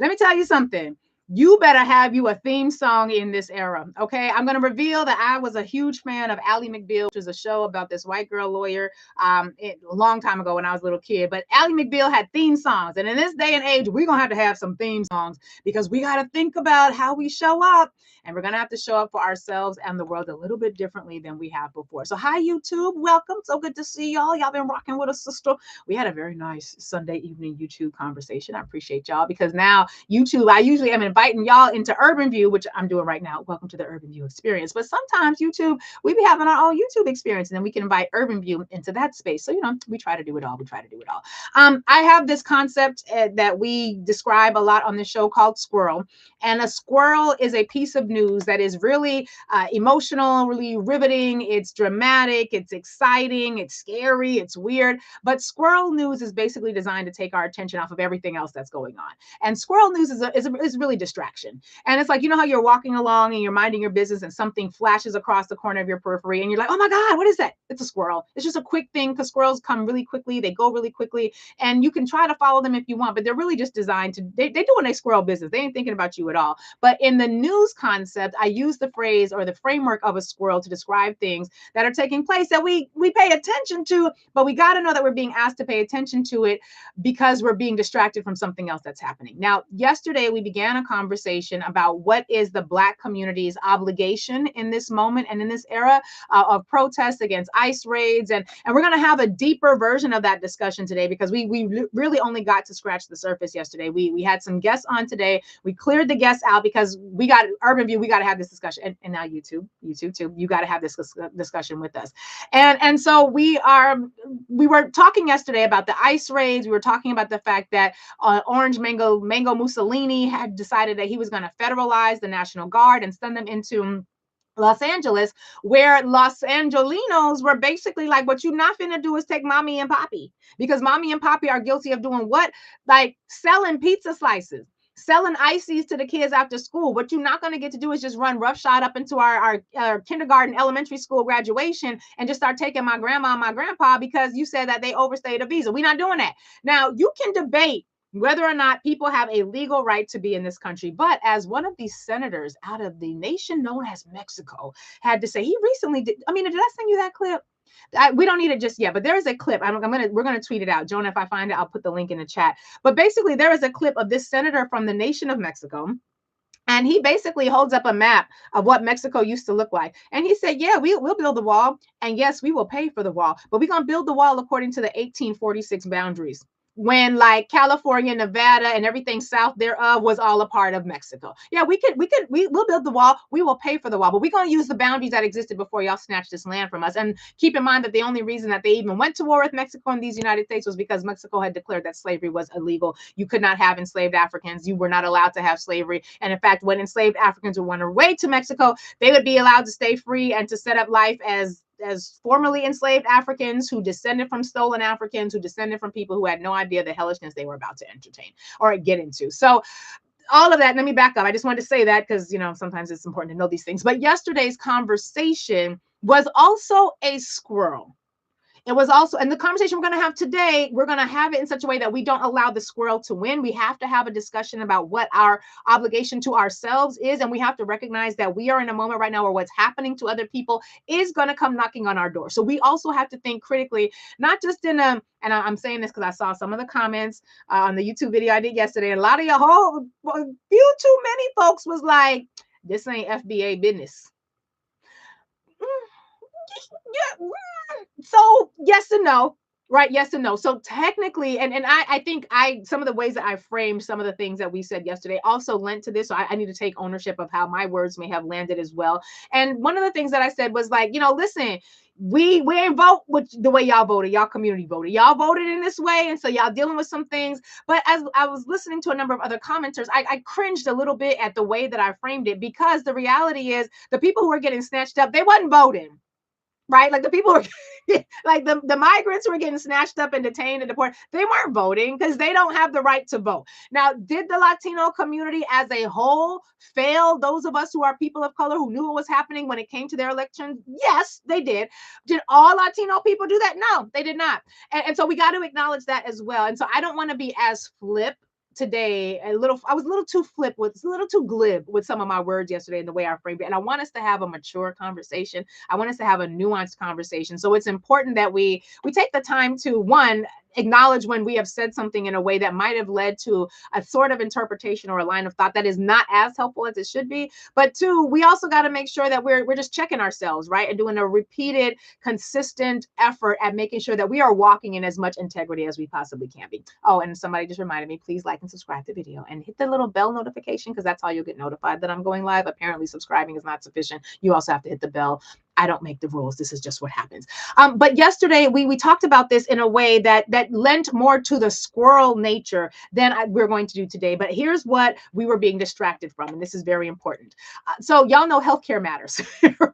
Let me tell you something. You better have you a theme song in this era. Okay. I'm going to reveal that I was a huge fan of Ally McBeal, which is a show about this white girl lawyer a long time ago when I was a little kid. But Ally McBeal had theme songs. And in this day and age, we're going to have some theme songs because we got to think about how we show up. And we're going to have to show up for ourselves and the world a little bit differently than we have before. So, hi, YouTube. Welcome. So good to see y'all. Y'all been rocking with us, sister. We had a very nice Sunday evening YouTube conversation. I appreciate y'all because now YouTube, I usually am inviting y'all into Urban View, which I'm doing right now. Welcome to the Urban View experience. But sometimes YouTube, we be having our own YouTube experience, and then we can invite Urban View into that space. So, we try to do it all. We try to do it all. I have this concept that we describe a lot on the show called Squirrel. And a squirrel is a piece of news that is really emotional, really riveting. It's dramatic. It's exciting. It's scary. It's weird. But squirrel news is basically designed to take our attention off of everything else that's going on. And squirrel news is really distraction. And it's like, how you're walking along and you're minding your business and something flashes across the corner of your periphery and you're like, oh my God, what is that? It's a squirrel. It's just a quick thing because squirrels come really quickly. They go really quickly and you can try to follow them if you want, but they're really just designed to, they're doing a squirrel business. They ain't thinking about you at all. But in the news concept, I use the phrase or the framework of a squirrel to describe things that are taking place that we pay attention to, but we got to know that we're being asked to pay attention to it because we're being distracted from something else that's happening. Now, yesterday we began a conversation about what is the Black community's obligation in this moment and in this era of protests against ICE raids. And we're going to have a deeper version of that discussion today because we really only got to scratch the surface yesterday. We had some guests on today. We cleared the guests out because we got Urban View. We got to have this discussion. And now YouTube too. You got to have this discussion with us. And so we were talking yesterday about the ICE raids. We were talking about the fact that Orange Mango Mussolini had decided that he was going to federalize the National Guard and send them into Los Angeles, where Los Angelinos were basically like, what you not finna do is take mommy and poppy, because mommy and poppy are guilty of doing what? Like selling pizza slices, selling ices to the kids after school. What you're not going to get to do is just run roughshod up into our kindergarten, elementary school graduation and just start taking my grandma and my grandpa because you said that they overstayed a visa. We're not doing that. Now, you can debate whether or not people have a legal right to be in this country. But as one of these senators out of the nation known as Mexico had to say, he recently did. I mean, did I send you that clip? We don't need it just yet, but there is a clip. We're gonna tweet it out. Jonah, if I find it, I'll put the link in the chat. But basically, there is a clip of this senator from the nation of Mexico. And he basically holds up a map of what Mexico used to look like. And he said, yeah, we'll build the wall. And yes, we will pay for the wall. But we're going to build the wall according to the 1846 boundaries, when like California, Nevada, and everything south thereof was all a part of Mexico. Yeah, we'll build the wall. We will pay for the wall, but we're going to use the boundaries that existed before y'all snatched this land from us. And keep in mind that the only reason that they even went to war with Mexico and these United States was because Mexico had declared that slavery was illegal. You could not have enslaved Africans. You were not allowed to have slavery. And in fact, when enslaved Africans would run away to Mexico, they would be allowed to stay free and to set up life as formerly enslaved Africans who descended from stolen Africans, who descended from people who had no idea the hellishness they were about to entertain or get into. So all of that, let me back up. I just wanted to say that because, sometimes it's important to know these things. But yesterday's conversation was also a squirrel. It was also, and the conversation we're going to have today, we're going to have it in such a way that we don't allow the squirrel to win. We have to have a discussion about what our obligation to ourselves is. And we have to recognize that we are in a moment right now where what's happening to other people is going to come knocking on our door. So we also have to think critically, not just in a, and I'm saying this because I saw some of the comments on the YouTube video I did yesterday. And a lot of y'all, few too many folks was like, this ain't FBA business. Yeah. So yes and no, right? Yes and no. So technically, and I think some of the ways that I framed some of the things that we said yesterday also lent to this. So I need to take ownership of how my words may have landed as well. And one of the things that I said was like, listen, we ain't vote with the way y'all voted. Y'all community voted. Y'all voted in this way. And so y'all dealing with some things. But as I was listening to a number of other commenters, I cringed a little bit at the way that I framed it, because the reality is the people who were getting snatched up, they wasn't voting. Right? Like the people were like the migrants who were getting snatched up and detained and deported, they weren't voting because they don't have the right to vote. Now, did the Latino community as a whole fail those of us who are people of color who knew what was happening when it came to their election? Yes, they did. Did all Latino people do that? No, they did not. And so we got to acknowledge that as well. And so I don't want to be as flip today I was a little too a little too glib with some of my words yesterday in the way I framed it. And I want us to have a mature conversation. I want us to have a nuanced conversation. So it's important that we take the time to, one, acknowledge when we have said something in a way that might have led to a sort of interpretation or a line of thought that is not as helpful as it should be. But two, we also got to make sure that we're just checking ourselves, right? And doing a repeated, consistent effort at making sure that we are walking in as much integrity as we possibly can be. Oh, and somebody just reminded me, please like and subscribe to the video and hit the little bell notification, because that's how you'll get notified that I'm going live. Apparently subscribing is not sufficient. You also have to hit the bell. I don't make the rules. This is just what happens. But yesterday we talked about this in a way that lent more to the squirrel nature than we're going to do today. But here's what we were being distracted from, and this is very important. So y'all know healthcare matters,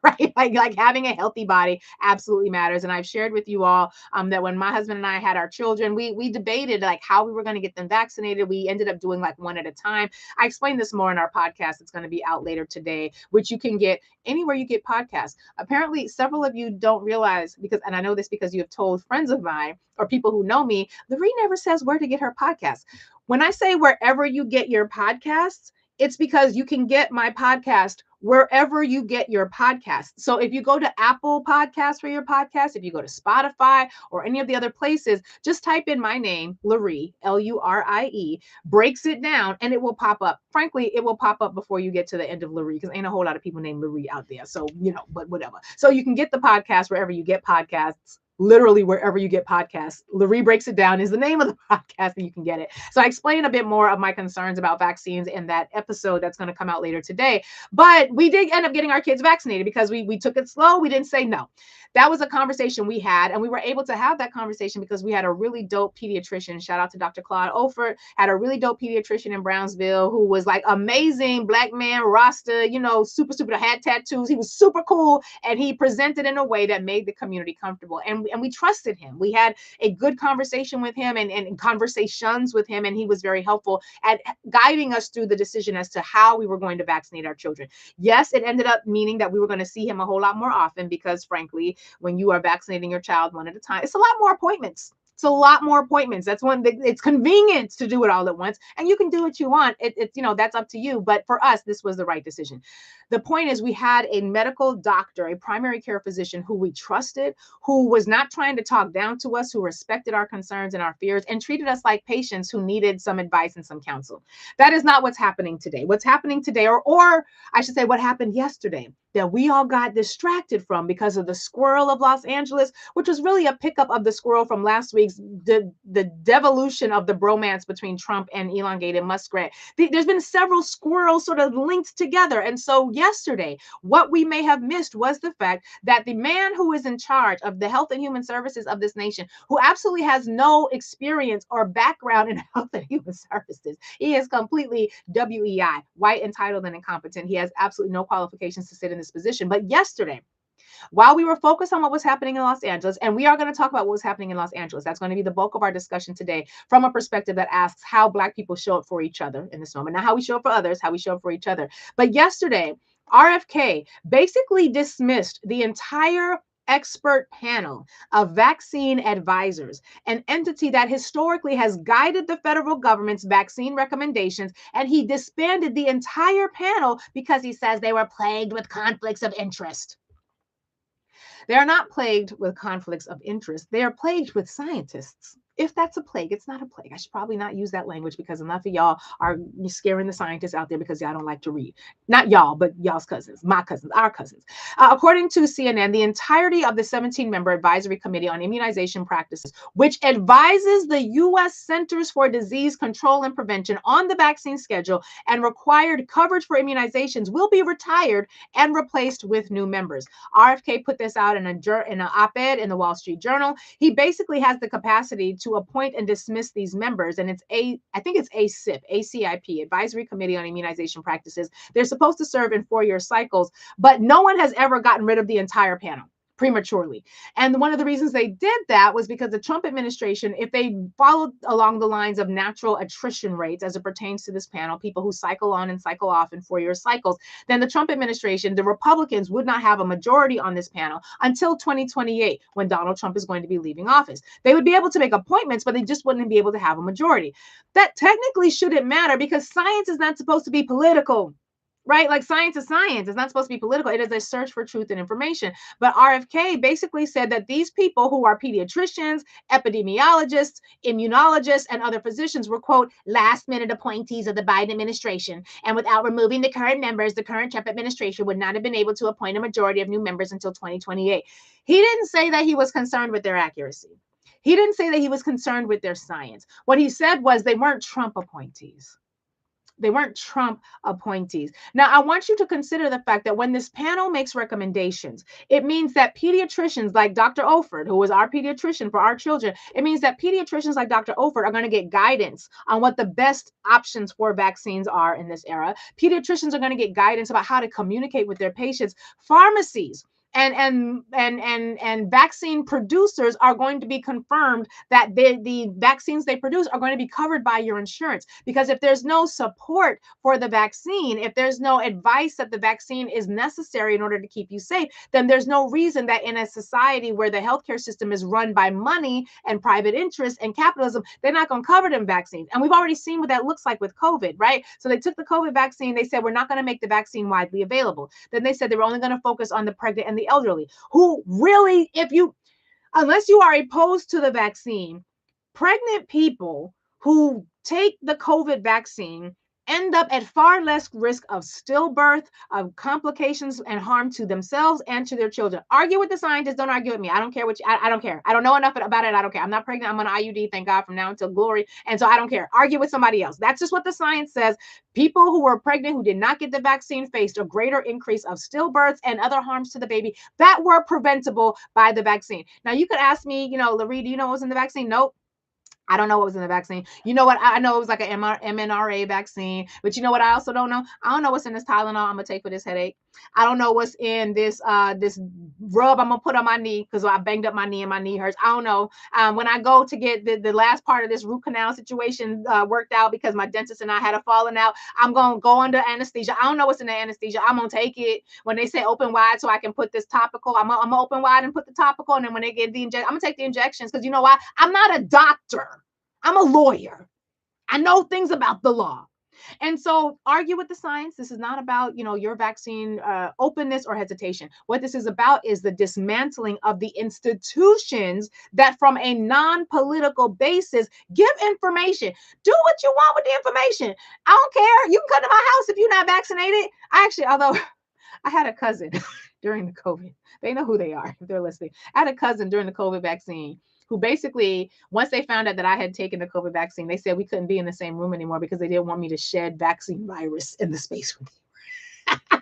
right? Like having a healthy body absolutely matters. And I've shared with you all that when my husband and I had our children, we debated like how we were going to get them vaccinated. We ended up doing like one at a time. I explained this more in our podcast. It's going to be out later today, which you can get anywhere you get podcasts. Apparently, several of you don't realize, because, and I know this because you have told friends of mine or people who know me, Lurie never says where to get her podcast. When I say wherever you get your podcasts, it's because you can get my podcast wherever you get your podcast. So if you go to Apple Podcasts for your podcast, if you go to Spotify or any of the other places, just type in my name, Lurie, Lurie, breaks it down, and it will pop up. Frankly, it will pop up before you get to the end of Lurie, because ain't a whole lot of people named Lurie out there. So, but whatever. So you can get the podcast wherever you get podcasts. Literally wherever you get podcasts. Lurie Breaks It Down is the name of the podcast, and you can get it. So I explain a bit more of my concerns about vaccines in that episode that's going to come out later today. But we did end up getting our kids vaccinated because we took it slow. We didn't say no. That was a conversation we had, and we were able to have that conversation because we had a really dope pediatrician. Shout out to Dr. Claude Olford. Had a really dope pediatrician in Brownsville who was like amazing, black man, Rasta, super, had tattoos. He was super cool, and he presented in a way that made the community comfortable. And we trusted him. We had a good conversation with him and conversations with him, and he was very helpful at guiding us through the decision as to how we were going to vaccinate our children. Yes, it ended up meaning that we were going to see him a whole lot more often because, frankly, when you are vaccinating your child one at a time, it's a lot more appointments. It's a lot more appointments. That's when it's convenient to do it all at once, and you can do what you want. It's that's up to you. But for us, this was the right decision. The point is, we had a medical doctor, a primary care physician who we trusted, who was not trying to talk down to us, who respected our concerns and our fears, and treated us like patients who needed some advice and some counsel. That is not what's happening today. What's happening today, or I should say, what happened yesterday, that we all got distracted from because of the squirrel of Los Angeles, which was really a pickup of the squirrel from last week's, the devolution of the bromance between Trump and elongated muskrat. There's been several squirrels sort of linked together. And so yesterday, what we may have missed was the fact that the man who is in charge of the health and human services of this nation, who absolutely has no experience or background in health and human services, he is completely WEI, white, entitled, and incompetent. He has absolutely no qualifications to sit in this position. But yesterday, while we were focused on what was happening in Los Angeles, and we are going to talk about what was happening in Los Angeles, that's going to be the bulk of our discussion today from a perspective that asks how Black people show up for each other in this moment, not how we show up for others, how we show up for each other. But yesterday, RFK basically dismissed the entire expert panel of vaccine advisors, an entity that historically has guided the federal government's vaccine recommendations, and he disbanded the entire panel because he says they were plagued with conflicts of interest. They are not plagued with conflicts of interest. They are plagued with scientists. If that's a plague, it's not a plague. I should probably not use that language because enough of y'all are scaring the scientists out there because y'all don't like to read. Not y'all, but y'all's cousins, my cousins, our cousins. According to CNN, the entirety of the 17-member advisory committee on immunization practices, which advises the U.S. Centers for Disease Control and Prevention on the vaccine schedule and required coverage for immunizations, will be retired and replaced with new members. RFK put this out in an op-ed in the Wall Street Journal. He basically has the capacity to appoint and dismiss these members, and I think it's ACIP, Advisory Committee on Immunization Practices. They're supposed to serve in 4-year cycles, but no one has ever gotten rid of the entire panel. prematurely. And one of the reasons they did that was because the Trump administration, if they followed along the lines of natural attrition rates as it pertains to this panel, people who cycle on and cycle off in 4-year cycles, then the Trump administration, the Republicans would not have a majority on this panel until 2028, when Donald Trump is going to be leaving office. They would be able to make appointments, but they just wouldn't be able to have a majority. That technically shouldn't matter because science is not supposed to be political. Right? Like science is science. It's not supposed to be political. It is a search for truth and information. But RFK basically said that these people who are pediatricians, epidemiologists, immunologists, and other physicians were, quote, last minute appointees of the Biden administration. And without removing the current members, the current Trump administration would not have been able to appoint a majority of new members until 2028. He didn't say that he was concerned with their accuracy. He didn't say that he was concerned with their science. What he said was they weren't Trump appointees. They weren't Trump appointees. Now, I want you to consider the fact that when this panel makes recommendations, it means that pediatricians like Dr. Oford, who was our pediatrician for our children, it means that pediatricians like Dr. Oford are going to get guidance on what the best options for vaccines are in this era. Pediatricians are going to get guidance about how to communicate with their patients. Pharmacies and vaccine producers are going to be confirmed that the vaccines they produce are going to be covered by your insurance. Because if there's no support for the vaccine, if there's no advice that the vaccine is necessary in order to keep you safe, then there's no reason that in a society where the healthcare system is run by money and private interest and capitalism, they're not going to cover them vaccines. And we've already seen what that looks like with COVID, right? So they took the COVID vaccine. They said, we're not going to make the vaccine widely available. Then they said they were only going to focus on the pregnant and the elderly, who really, unless you are opposed to the vaccine, pregnant people who take the COVID vaccine end up at far less risk of stillbirth, of complications and harm to themselves and to their children. Argue with the scientists. Don't argue with me. I don't care what I don't care. I don't know enough about it. I don't care. I'm not pregnant. I'm on IUD. Thank God from now until glory. And so I don't care. Argue with somebody else. That's just what the science says. People who were pregnant who did not get the vaccine faced a greater increase of stillbirths and other harms to the baby that were preventable by the vaccine. Now you could ask me, Lurie, do you know what was in the vaccine? Nope. I don't know what was in the vaccine. You know what? I know it was like an mRNA vaccine, but you know what I also don't know? I don't know what's in this Tylenol I'm gonna take for this headache. I don't know what's in this this rub I'm gonna put on my knee because I banged up my knee and my knee hurts. I don't know. When I go to get the last part of this root canal situation worked out because my dentist and I had a falling out, I'm gonna go under anesthesia. I don't know what's in the anesthesia. I'm gonna take it when they say open wide so I can put this topical. I'm gonna open wide and put the topical, and then when they get the injection, I'm gonna take the injections because you know why? I'm not a doctor. I'm a lawyer. I know things about the law. And so argue with the science. This is not about, your vaccine openness or hesitation. What this is about is the dismantling of the institutions that from a non-political basis give information. Do what you want with the information. I don't care. You can come to my house if you're not vaccinated. Although I had a cousin during the COVID. They know who they are if they're listening. I had a cousin during the COVID vaccine who basically, once they found out that I had taken the COVID vaccine, they said we couldn't be in the same room anymore because they didn't want me to shed vaccine virus in the space with me.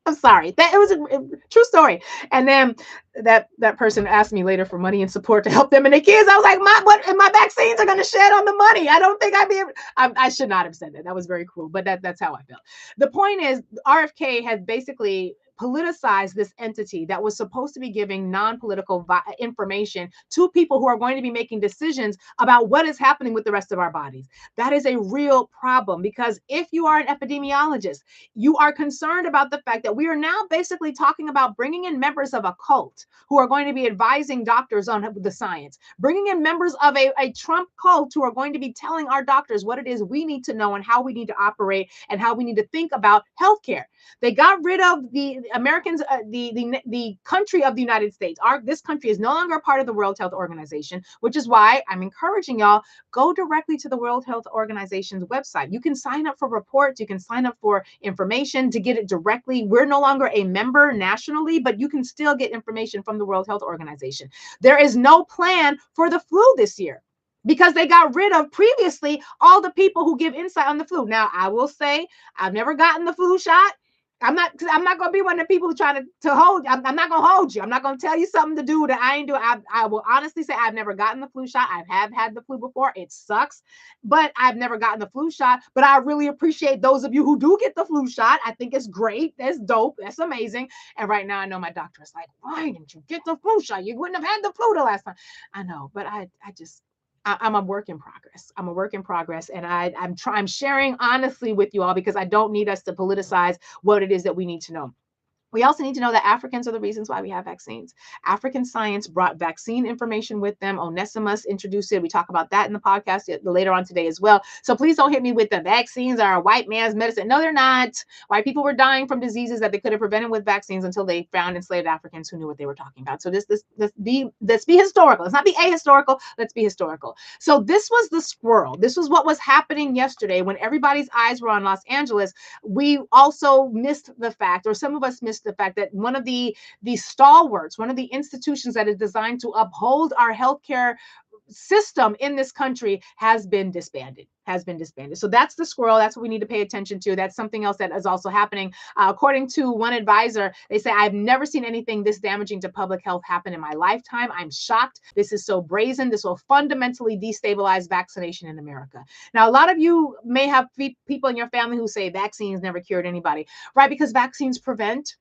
I'm sorry. It was a true story. And then that person asked me later for money and support to help them and their kids. I was like, my vaccines are going to shed on the money. I don't think I'd be able. I should not have said that. That was very cruel, but that's how I felt. The point is, RFK has basically politicize this entity that was supposed to be giving non-political information to people who are going to be making decisions about what is happening with the rest of our bodies. That is a real problem because if you are an epidemiologist, you are concerned about the fact that we are now basically talking about bringing in members of a cult who are going to be advising doctors on the science, bringing in members of a Trump cult who are going to be telling our doctors what it is we need to know and how we need to operate and how we need to think about healthcare. They got rid of the Americans, the country of the United States. This country is no longer a part of the World Health Organization, which is why I'm encouraging y'all, go directly to the World Health Organization's website. You can sign up for reports. You can sign up for information to get it directly. We're no longer a member nationally, but you can still get information from the World Health Organization. There is no plan for the flu this year, because they got rid of previously all the people who give insight on the flu. Now, I will say I've never gotten the flu shot. I'm not going to be one of the people trying to hold. I'm not going to hold you. I'm not going to tell you something to do that I ain't doing. I will honestly say I've never gotten the flu shot. I have had the flu before. It sucks, but I've never gotten the flu shot. But I really appreciate those of you who do get the flu shot. I think it's great. That's dope. That's amazing. And right now I know my doctor is like, why didn't you get the flu shot? You wouldn't have had the flu the last time. I know, but I'm a work in progress. I'm a work in progress. And I'm sharing honestly with you all because I don't need us to politicize what it is that we need to know. We also need to know that Africans are the reasons why we have vaccines. African science brought vaccine information with them. Onesimus introduced it. We talk about that in the podcast later on today as well. So please don't hit me with the vaccines are a white man's medicine. No, they're not. White people were dying from diseases that they could have prevented with vaccines until they found enslaved Africans who knew what they were talking about. So let's be historical. Let's not be ahistorical. Let's be historical. So this was the squirrel. This was what was happening yesterday when everybody's eyes were on Los Angeles. We also missed the fact, or some of us missed the fact, that one of the stalwarts, one of the institutions that is designed to uphold our healthcare system in this country has been disbanded. So that's the squirrel. That's what we need to pay attention to. That's something else that is also happening. According to one advisor, they say, I've never seen anything this damaging to public health happen in my lifetime. I'm shocked. This is so brazen. This will fundamentally destabilize vaccination in America. Now, a lot of you may have people in your family who say vaccines never cured anybody, right? Because vaccines prevent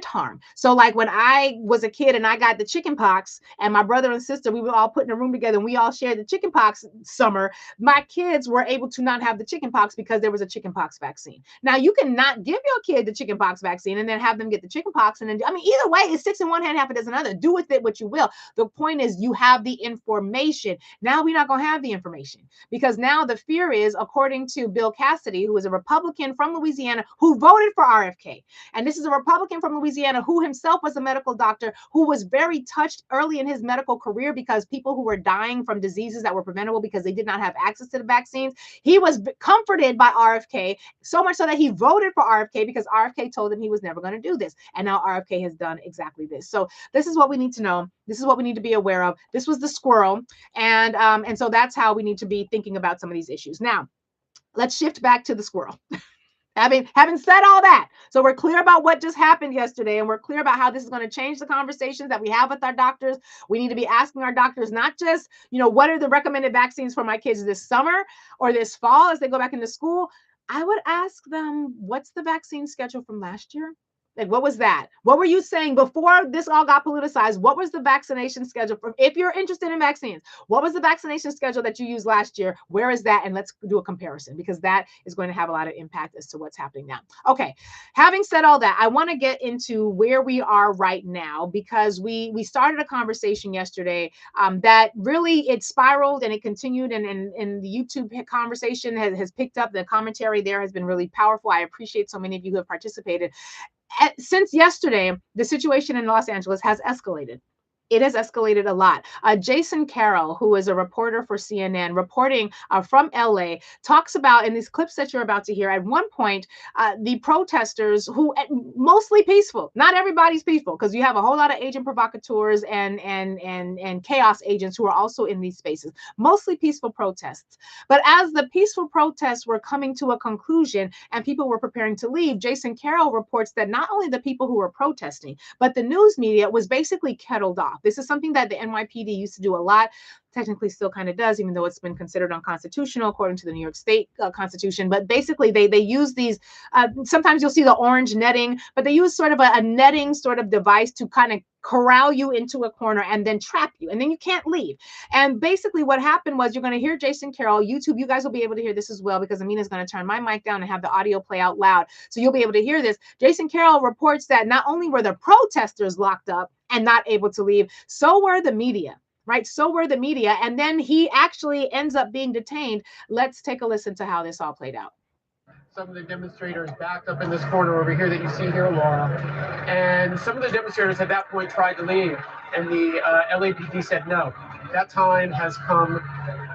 harm. So like when I was a kid and I got the chicken pox and my brother and sister, we were all put in a room together and we all shared the chicken pox summer, my kids were able to not have the chicken pox because there was a chicken pox vaccine. Now you cannot give your kid the chicken pox vaccine and then have them get the chicken pox. And then, I mean, either way, it's 6 in one hand, half a dozen other. Do with it what you will. The point is you have the information. Now we're not going to have the information because now the fear is, according to Bill Cassidy, who is a Republican from Louisiana who voted for RFK. And this is a Republican from Louisiana who himself was a medical doctor who was very touched early in his medical career because people who were dying from diseases that were preventable because they did not have access to the vaccines. He was comforted by RFK, so much so that he voted for RFK because RFK told him he was never going to do this. And now RFK has done exactly this. So this is what we need to know. This is what we need to be aware of. This was the squirrel. And so that's how we need to be thinking about some of these issues. Now, let's shift back to the squirrel. Having said all that, so we're clear about what just happened yesterday, and we're clear about how this is going to change the conversations that we have with our doctors. We need to be asking our doctors not just, what are the recommended vaccines for my kids this summer or this fall as they go back into school. I would ask them, what's the vaccine schedule from last year? Like, what was that? What were you saying before this all got politicized? What was the vaccination schedule if you're interested in vaccines? What was the vaccination schedule that you used last year? Where is that? And let's do a comparison because that is going to have a lot of impact as to what's happening now. Okay. Having said all that, I want to get into where we are right now because we started a conversation yesterday that really it spiraled and it continued and the YouTube conversation has picked up. The commentary there has been really powerful. I appreciate so many of you who have participated. Since yesterday, the situation in Los Angeles has escalated. It has escalated a lot. Jason Carroll, who is a reporter for CNN, reporting from LA, talks about, in these clips that you're about to hear, at one point, the protesters who, mostly peaceful, not everybody's peaceful, because you have a whole lot of agent provocateurs and chaos agents who are also in these spaces, mostly peaceful protests. But as the peaceful protests were coming to a conclusion and people were preparing to leave, Jason Carroll reports that not only the people who were protesting, but the news media was basically kettled off. This is something that the NYPD used to do a lot, technically still kind of does, even though it's been considered unconstitutional according to the New York State Constitution. But basically, they use these, sometimes you'll see the orange netting, but they use sort of a netting sort of device to kind of corral you into a corner and then trap you, and then you can't leave. And basically what happened was, you're going to hear Jason Carroll, YouTube, you guys will be able to hear this as well, because Amina's going to turn my mic down and have the audio play out loud. So you'll be able to hear this. Jason Carroll reports that not only were the protesters locked up and not able to leave, so were the media. Right? So were the media. And then he actually ends up being detained. Let's take a listen to how this all played out. Some of the demonstrators backed up in this corner over here that you see here, Laura. And some of the demonstrators at that point tried to leave. And the LAPD said, no, that time has come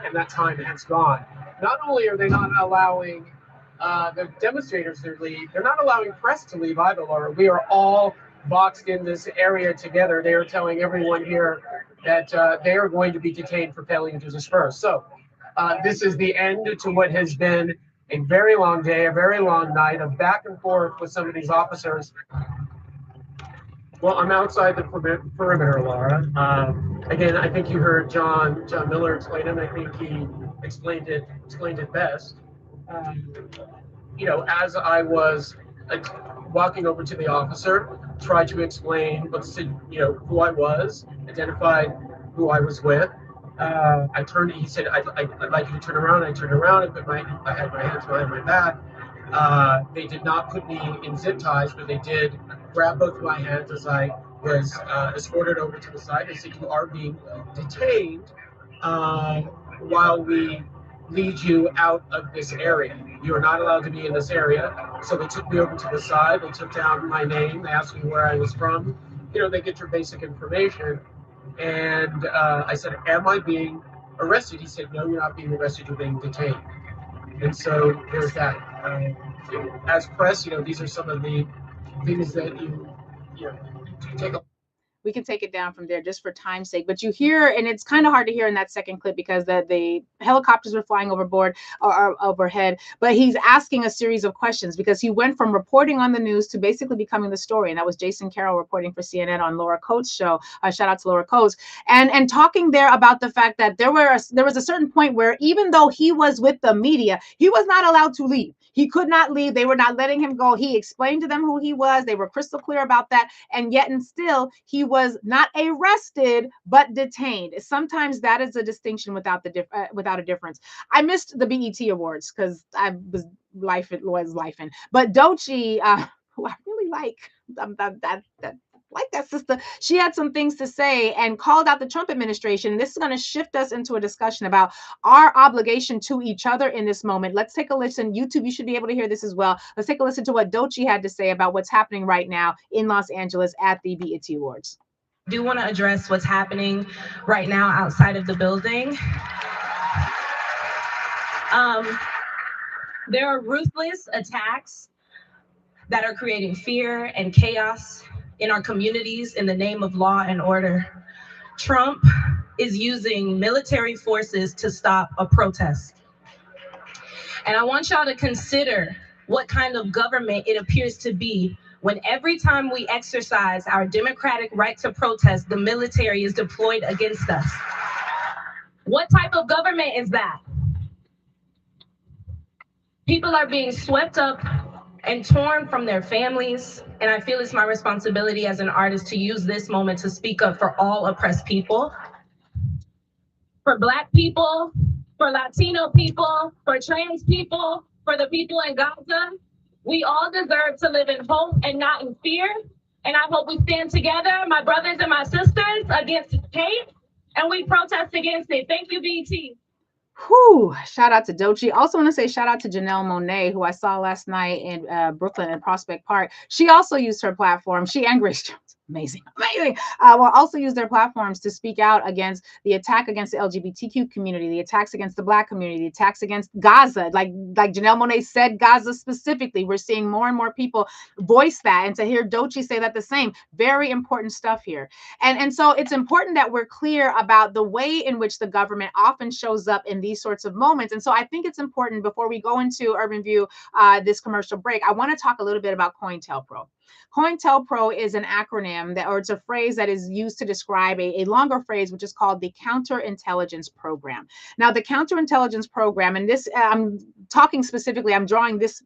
and that time has gone. Not only are they not allowing the demonstrators to leave, they're not allowing press to leave either, Laura. We are all boxed in this area together. They are telling everyone here that they are going to be detained for failing to disperse. So this is the end to what has been a very long day, a very long night of back and forth with some of these officers. Well, I'm outside the perimeter, Laura. Again, I think you heard John Miller explain it, and I think he explained it best. Um, as I was walking over to the officer, tried to explain who I was, identified who I was with. I turned. He said, I'd like you to turn around." I turned around. I had my hands behind my back. They did not put me in zip ties, but they did grab both of my hands as I was escorted over to the side. They said, "You are being detained while we lead you out of this area. You are not allowed to be in this area." So they took me over to the side. They took down my name. They asked me where I was from. They get your basic information. And I said, "Am I being arrested?" He said, "No, you're not being arrested. You're being detained." And so there's that. As press, these are some of the things that you take a. We can take it down from there just for time's sake. But you hear, and it's kind of hard to hear in that second clip because the helicopters were flying overhead. But he's asking a series of questions because he went from reporting on the news to basically becoming the story. And that was Jason Carroll reporting for CNN on Laura Coates' show. Shout out to Laura Coates. And talking there about the fact that there was a certain point where even though he was with the media, he was not allowed to leave. He could not leave. They were not letting him go. He explained to them who he was. They were crystal clear about that. And yet and still, he was not arrested, but detained. Sometimes that is a distinction without a difference. I missed the BET Awards because I was life. But Doechii, who I really like that sister, she had some things to say and called out the Trump administration. This is going to shift us into a discussion about our obligation to each other in this moment. Let's take a listen. YouTube, you should be able to hear this as well. Let's take a listen to what Doechii had to say about what's happening right now in Los Angeles at the BET Awards. I do want to address what's happening right now outside of the building. There are ruthless attacks that are creating fear and chaos in our communities in the name of law and order. Trump is using military forces to stop a protest. And I want y'all to consider what kind of government it appears to be when every time we exercise our democratic right to protest, the military is deployed against us. What type of government is that? People are being swept up and torn from their families, and I feel it's my responsibility as an artist to use this moment to speak up for all oppressed people, for Black people, for Latino people, for trans people, for the people in Gaza. We all deserve to live in hope and not in fear, and I hope we stand together, my brothers and my sisters, against hate, and we protest against it. Thank you, BET. Whew, shout out to Doechii. Also want to say shout out to Janelle Monáe, who I saw last night in Brooklyn and Prospect Park. She also used her platform. She and Grace Jones. Amazing. Will also use their platforms to speak out against the attack against the LGBTQ community, the attacks against the Black community, the attacks against Gaza. Like Janelle Monáe said, Gaza specifically. We're seeing more and more people voice that, and to hear Doechii say that the same. Very important stuff here. And so it's important that we're clear about the way in which the government often shows up in these sorts of moments. And so I think it's important, before we go into Urban View, this commercial break, I want to talk a little bit about COINTELPRO. COINTELPRO is an acronym or it's a phrase that is used to describe a longer phrase, which is called the Counterintelligence Program. Now, the Counterintelligence Program, and this, I'm talking specifically, I'm drawing this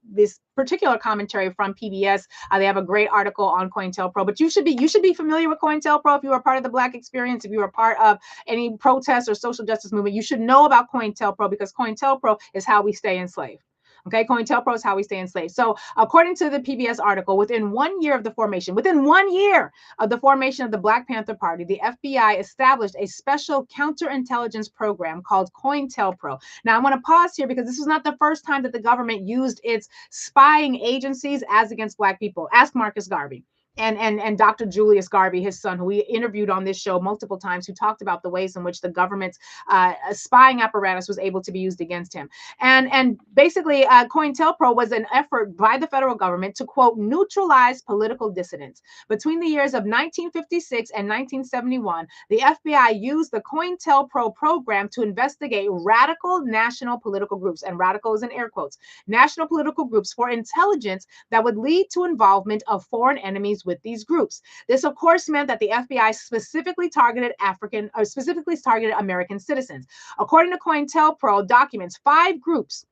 particular commentary from PBS. They have a great article on COINTELPRO, but you should be familiar with COINTELPRO if you are part of the Black experience, if you are part of any protest or social justice movement. You should know about COINTELPRO because COINTELPRO is how we stay enslaved. Okay, COINTELPRO is how we stay enslaved. So according to the PBS article, within 1 year of the formation of the Black Panther Party, the FBI established a special counterintelligence program called COINTELPRO. Now, I want to pause here because this was not the first time that the government used its spying agencies as against Black people. Ask Marcus Garvey. and Dr. Julius Garvey, his son, who we interviewed on this show multiple times, who talked about the ways in which the government's spying apparatus was able to be used against him. And basically, COINTELPRO was an effort by the federal government to, quote, neutralize political dissidents. Between the years of 1956 and 1971, the FBI used the COINTELPRO program to investigate radical national political groups, and radical is in air quotes, national political groups, for intelligence that would lead to involvement of foreign enemies with these groups. This, of course, meant that the FBI specifically targeted American citizens. According to COINTELPRO documents, five groups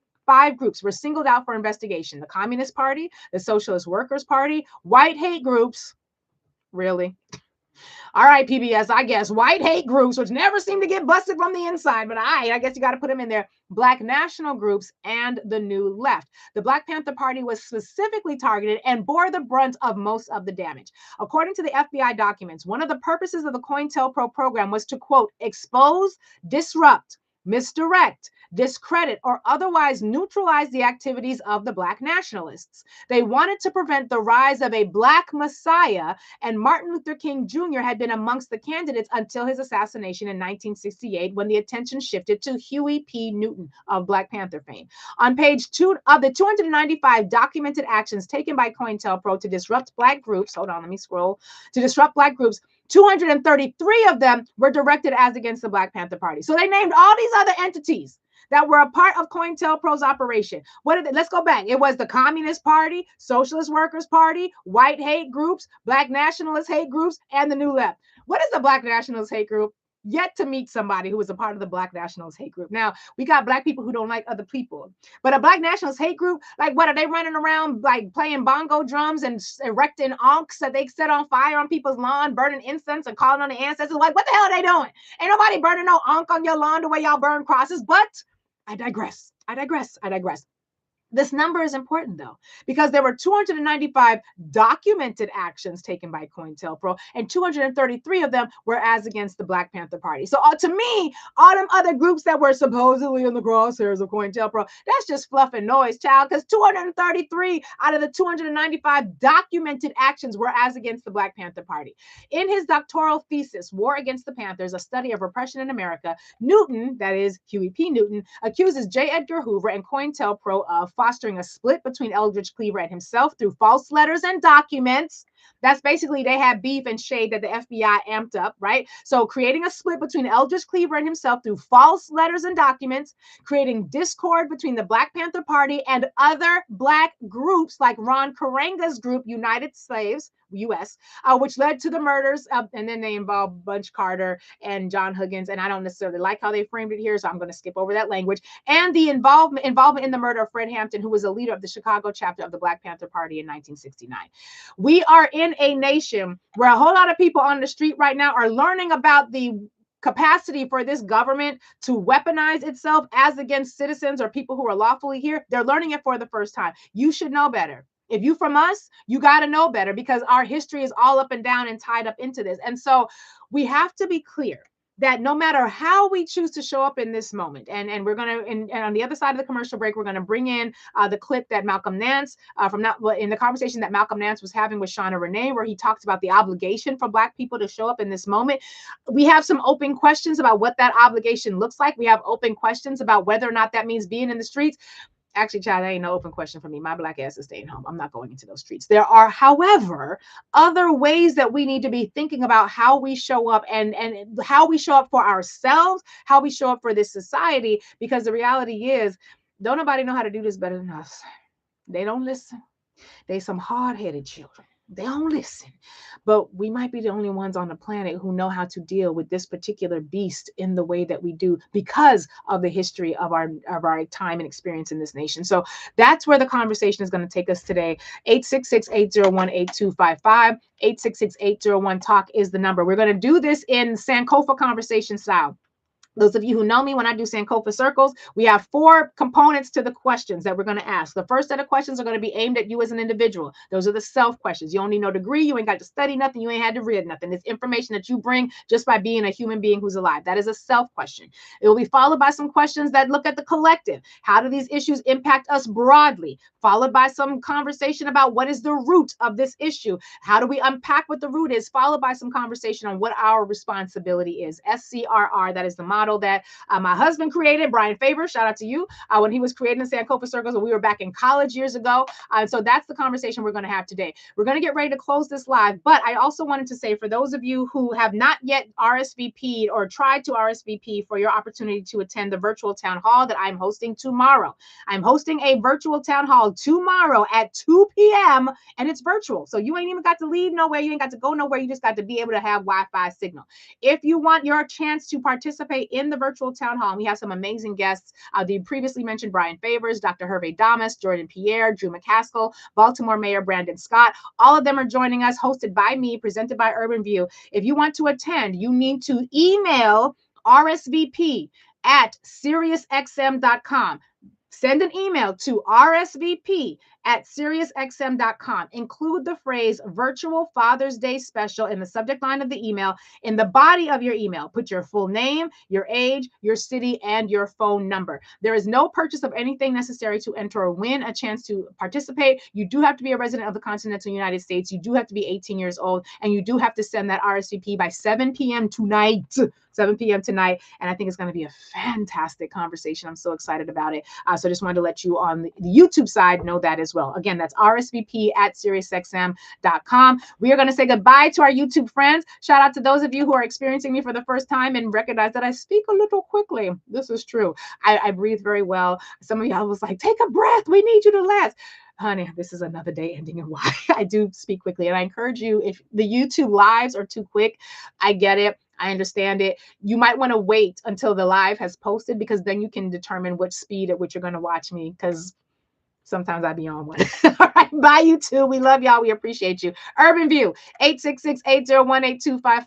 were singled out for investigation: the Communist Party, the Socialist Workers' Party, white hate groups. Really? All right, PBS, I guess. White hate groups, which never seem to get busted from the inside, but I guess you got to put them in there. Black national groups and the New Left. The Black Panther Party was specifically targeted and bore the brunt of most of the damage. According to the FBI documents, one of the purposes of the COINTELPRO program was to, quote, expose, disrupt, misdirect, discredit, or otherwise neutralize the activities of the Black nationalists. They wanted to prevent the rise of a Black Messiah, and Martin Luther King Jr. had been amongst the candidates until his assassination in 1968, when the attention shifted to Huey P. Newton of Black Panther fame. On page 2 of the 295 documented actions taken by COINTELPRO to disrupt Black groups, hold on, let me scroll, to disrupt Black groups, 233 of them were directed as against the Black Panther Party. So they named all these other entities that were a part of COINTELPRO's operation. What did let's go back. It was the Communist Party, Socialist Workers' Party, white hate groups, Black nationalist hate groups, and the New Left. What is the Black nationalist hate group? Yet to meet somebody who was a part of the Black nationalist hate group. Now, we got Black people who don't like other people, but a Black nationalist hate group, like what are they running around like playing bongo drums and erecting ankhs that they set on fire on people's lawn, burning incense and calling on the ancestors? Like, what the hell are they doing? Ain't nobody burning no ankh on your lawn the way y'all burn crosses, but I digress. This number is important, though, because there were 295 documented actions taken by COINTELPRO, and 233 of them were as against the Black Panther Party. So to me, all them other groups that were supposedly in the crosshairs of COINTELPRO, that's just fluff and noise, child, because 233 out of the 295 documented actions were as against the Black Panther Party. In his doctoral thesis, War Against the Panthers, a study of repression in America, Newton, that is Huey P. Newton, accuses J. Edgar Hoover and COINTELPRO of fostering a split between Eldridge Cleaver and himself through false letters and documents. That's basically, they had beef and shade that the FBI amped up, right? So creating a split between Eldridge Cleaver and himself through false letters and documents, creating discord between the Black Panther Party and other Black groups like Ron Karenga's group, United Slaves, U.S., which led to the murders, and then they involved Bunch Carter and John Huggins, and I don't necessarily like how they framed it here, so I'm going to skip over that language, and the involvement in the murder of Fred Hampton, who was a leader of the Chicago chapter of the Black Panther Party in 1969. We are in a nation where a whole lot of people on the street right now are learning about the capacity for this government to weaponize itself as against citizens or people who are lawfully here. They're learning it for the first time. You should know better. If you from us, you got to know better, because our history is all up and down and tied up into this. And so we have to be clear that no matter how we choose to show up in this moment, and we're going to, and on the other side of the commercial break, we're going to bring in the clip that Malcolm Nance, in the conversation that Malcolm Nance was having with Shauna Renee, where he talks about the obligation for Black people to show up in this moment. We have some open questions about what that obligation looks like. We have open questions about whether or not that means being in the streets. Actually, child, that ain't no open question for me. My Black ass is staying home. I'm not going into those streets. There are, however, other ways that we need to be thinking about how we show up and how we show up for ourselves, how we show up for this society, because the reality is, don't nobody know how to do this better than us. They don't listen. They some hard-headed children. They don't listen. But we might be the only ones on the planet who know how to deal with this particular beast in the way that we do, because of the history of our time and experience in this nation. So that's where the conversation is going to take us today. 866-801-8255. 866-801-TALK is the number. We're going to do this in Sankofa conversation style. Those of you who know me, when I do Sankofa circles, we have 4 components to the questions that we're going to ask. The first set of questions are going to be aimed at you as an individual. Those are the self questions. You don't need no degree. You ain't got to study nothing. You ain't had to read nothing. It's information that you bring just by being a human being who's alive. That is a self question. It will be followed by some questions that look at the collective. How do these issues impact us broadly? Followed by some conversation about what is the root of this issue. How do we unpack what the root is? Followed by some conversation on what our responsibility is. SCRR, that is the model that my husband created, Brian Faber, shout out to you, when he was creating the Sankofa circles when we were back in college years ago. So that's the conversation we're going to have today. We're going to get ready to close this live, but I also wanted to say, for those of you who have not yet RSVP'd or tried to RSVP for your opportunity to attend the virtual town hall that I'm hosting tomorrow. I'm hosting a virtual town hall tomorrow at 2 p.m. and it's virtual. So you ain't even got to leave nowhere. You ain't got to go nowhere. You just got to be able to have Wi-Fi signal. If you want your chance to participate in the virtual town hall, we have some amazing guests. The previously mentioned Brian Favors, Dr. Hervé Damas, Jordan Pierre, Drew McCaskill, Baltimore Mayor Brandon Scott. All of them are joining us, hosted by me, presented by Urban View. If you want to attend, you need to email RSVP at SiriusXM.com. Send an email to RSVP at SiriusXM.com. Include the phrase Virtual Father's Day Special in the subject line of the email. In the body of your email, put your full name, your age, your city, and your phone number. There is no purchase of anything necessary to enter or win a chance to participate. You do have to be a resident of the continental United States. You do have to be 18 years old, and you do have to send that RSVP by 7 p.m. tonight. 7 p.m. tonight. And I think it's going to be a fantastic conversation. I'm so excited about it. So just wanted to let you on the YouTube side know that as well. Again, that's RSVP at SiriusXM.com. We are going to say goodbye to our YouTube friends. Shout out to those of you who are experiencing me for the first time and recognize that I speak a little quickly. This is true. I breathe very well. Some of y'all was like, take a breath. We need you to last. Honey, this is another day ending in Y. I do speak quickly. And I encourage you, if the YouTube lives are too quick, I get it. I understand it. You might want to wait until the live has posted, because then you can determine which speed at which you're going to watch me, because sometimes I be on one. All right. Bye, YouTube. We love y'all. We appreciate you. Urban View, 866-801-8255.